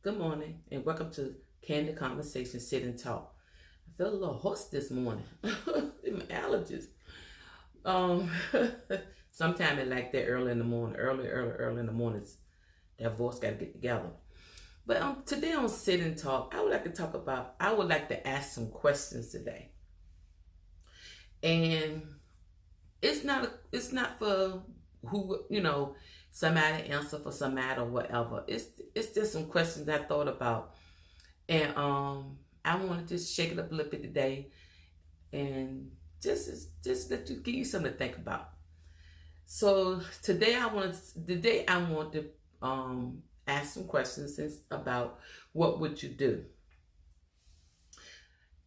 Good morning and welcome to CANdidConverSations Sit and Talk. I feel a little hoarse this morning. My allergies. Um, Sometimes it's like that early in the morning, early in the mornings, that voice got to get together. But today on Sit and Talk, I would like to ask some questions today. And it's not for who, somebody answer for somebody or whatever. It's just some questions I thought about. And I wanted to shake it up a little bit today and just give you something to think about. So today I want to ask some questions about what would you do.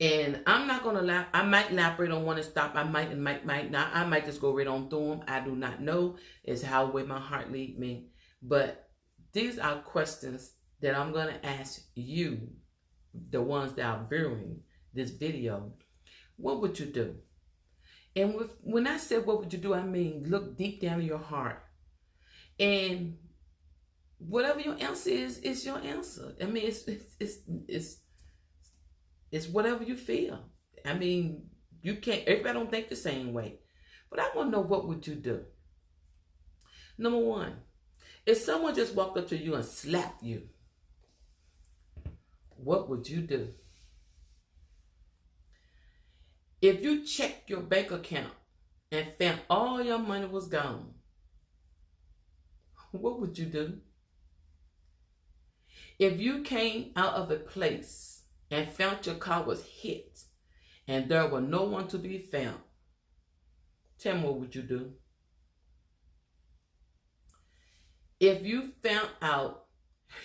And I'm not gonna lie. I might elaborate on one and stop. I might not. I might just go right on through them. I do not know. It's how way my heart lead me. But these are questions that I'm gonna ask you, the ones that are viewing this video. What would you do? And when I said what would you do, I mean look deep down in your heart, and whatever your answer is your answer. I mean it's whatever you feel. I mean, you can't, everybody don't think the same way. But I want to know, what would you do? Number one, if someone just walked up to you and slapped you, what would you do? If you checked your bank account and found all your money was gone, what would you do? If you came out of a place and found your car was hit and there was no one to be found, tell me, what would you do? If you found out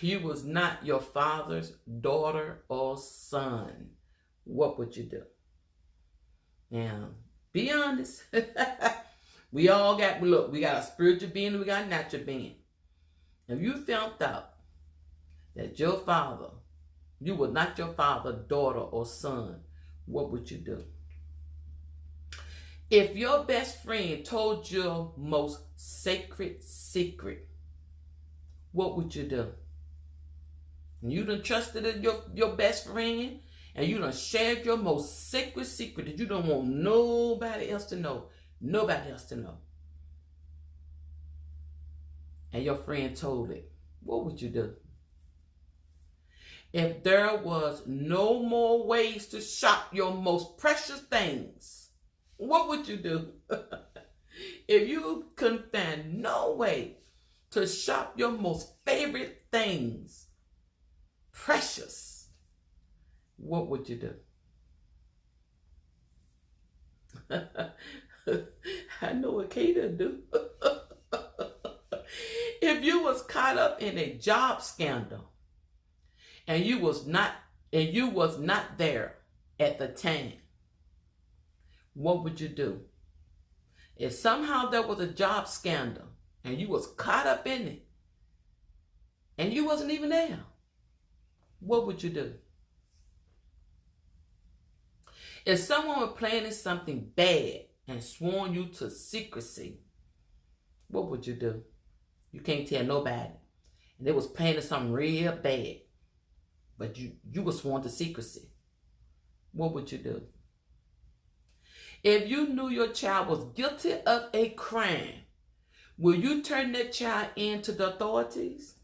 you was not your father's daughter or son, what would you do? Now, be honest. We all got, look, we got a spiritual being and we got a natural being. If you found out that your father, you were not your father, daughter, or son, what would you do? If your best friend told your most sacred secret, what would you do? And you done trusted your best friend, and you done shared your most sacred secret that you don't want nobody else to know. Nobody else to know. And your friend told it. What would you do? If there was no more ways to shop your most precious things, what would you do? If you couldn't find no way to shop your most favorite things, precious, what would you do? I know what Kata do. If you was caught up in a job scandal, and you was not there at the time, what would you do? If somehow there was a job scandal and you was caught up in it and you wasn't even there, what would you do? If someone was planning something bad and sworn you to secrecy, what would you do? You can't tell nobody. And they was planning something real bad, but you were sworn to secrecy. What would you do? If you knew your child was guilty of a crime, will you turn that child in to the authorities?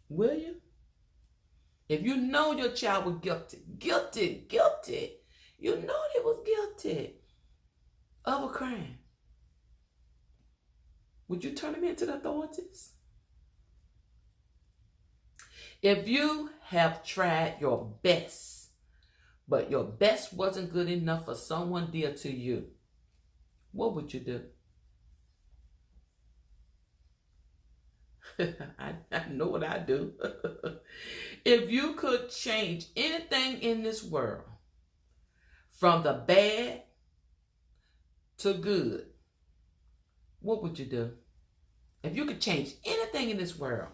Will you? If you know your child was guilty, you know they was guilty of a crime, would you turn them into the authorities? If you have tried your best, but your best wasn't good enough for someone dear to you, what would you do? I know what I do. If you could change anything in this world, from the bad to good, what would you do? If you could change anything in this world,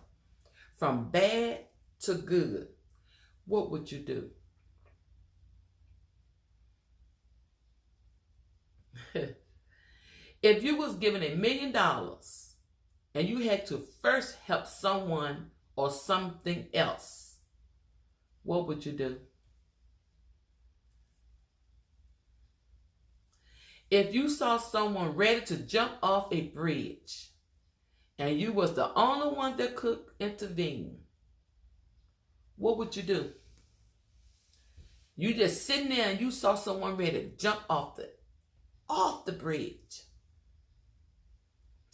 from bad to good, what would you do? If you was given $1 million and you had to first help someone or something else, what would you do? If you saw someone ready to jump off a bridge and you was the only one that could intervene, what would you do? You just sitting there and you saw someone ready to jump off the bridge.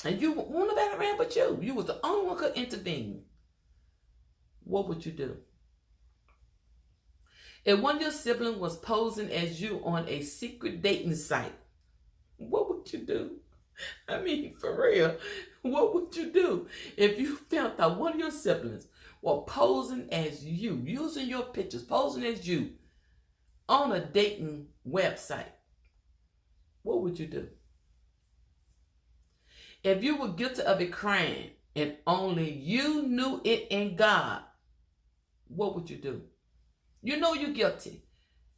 And you won't nobody around but you. You was the only one could intervene. What would you do? If one of your siblings was posing as you on a secret dating site, what would you do? I mean, for real, what would you do if you found out one of your siblings were posing as you, using your pictures, posing as you on a dating website? What would you do? If you were guilty of a crime and only you knew it in God, what would you do? You know you're guilty.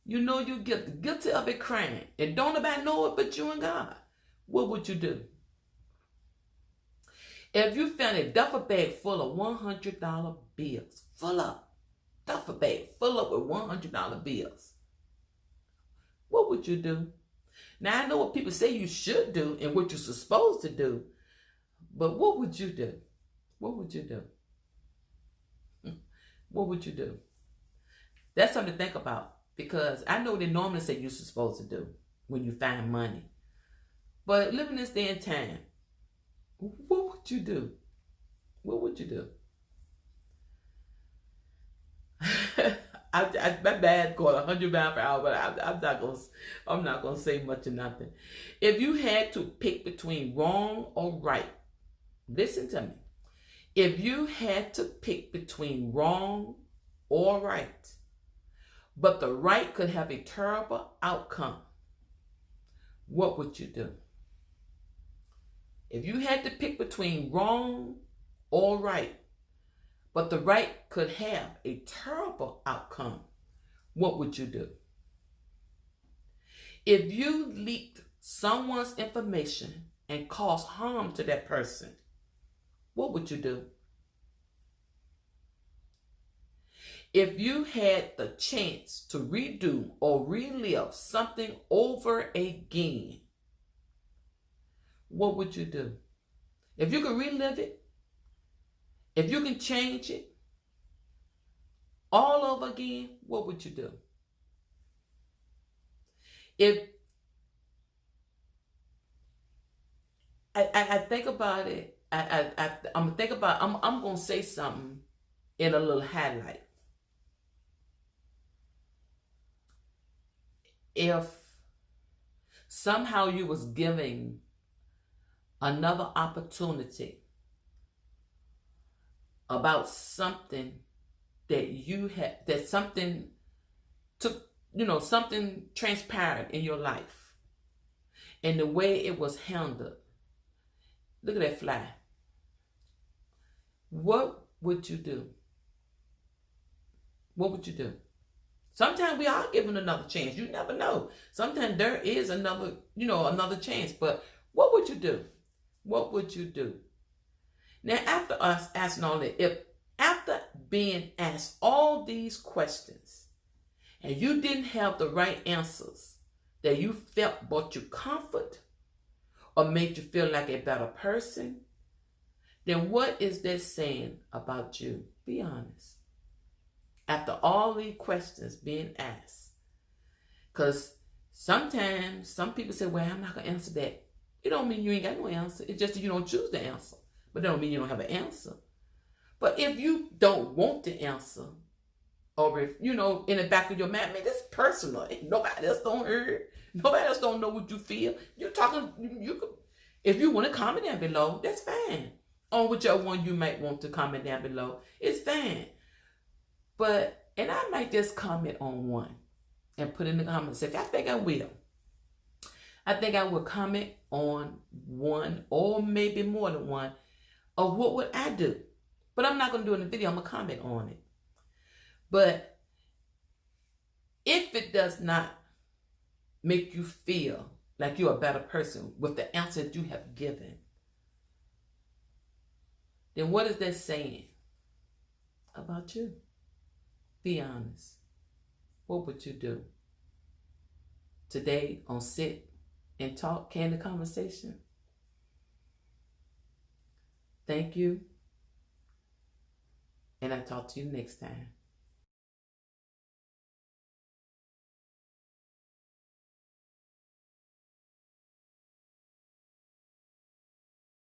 You know you're guilty of a crime, and don't nobody know it but you and God. What would you do? If you found a duffel bag full of $100 bills, duffel bag full up with $100 bills, what would you do? Now I know what people say you should do and what you're supposed to do, but what would you do? What would you do? What would you do? That's something to think about, because I know they normally say you're supposed to do when you find money. But living this day and time, what would you do? What would you do? My bad going 100 miles per hour, but I'm not gonna say much or nothing. If you had to pick between wrong or right, listen to me. If you had to pick between wrong or right, but the right could have a terrible outcome, what would you do? If you had to pick between wrong or right, but the right could have a terrible outcome, what would you do? If you leaked someone's information and caused harm to that person, what would you do? If you had the chance to redo or relive something over again, what would you do? If you could relive it, if you can change it all over again, what would you do? If I think about it, I'm gonna say something in a little highlight. If somehow you was giving another opportunity about something that you had, that something took, something transpired in your life, and the way it was handled. Look at that fly. What would you do? What would you do? Sometimes we are given another chance. You never know. Sometimes there is another chance. But what would you do? What would you do? Now, after us asking all that, if after being asked all these questions and you didn't have the right answers that you felt brought you comfort or made you feel like a better person, then what is that saying about you? Be honest. After all these questions being asked. Because sometimes some people say, well, I'm not going to answer that. It don't mean you ain't got no answer. It's just that you don't choose the answer. But that don't mean you don't have an answer. But if you don't want the answer, or if, in the back of your mind, man, that's personal. Nobody else don't hear it. Nobody else don't know what you feel. You're talking, if you want to comment down below, that's fine. On whichever one you might want to comment down below, it's fine. And I might just comment on one and put in the comment section. I think I will. I think I will comment on one or maybe more than one of what would I do. But I'm not going to do it in the video. I'm going to comment on it. But if it does not make you feel like you're a better person with the answer that you have given, then what is that saying? about you. Be honest. What would you do? Today on Sit and Talk Candid Conversation. Thank you. And I'll talk to you next time.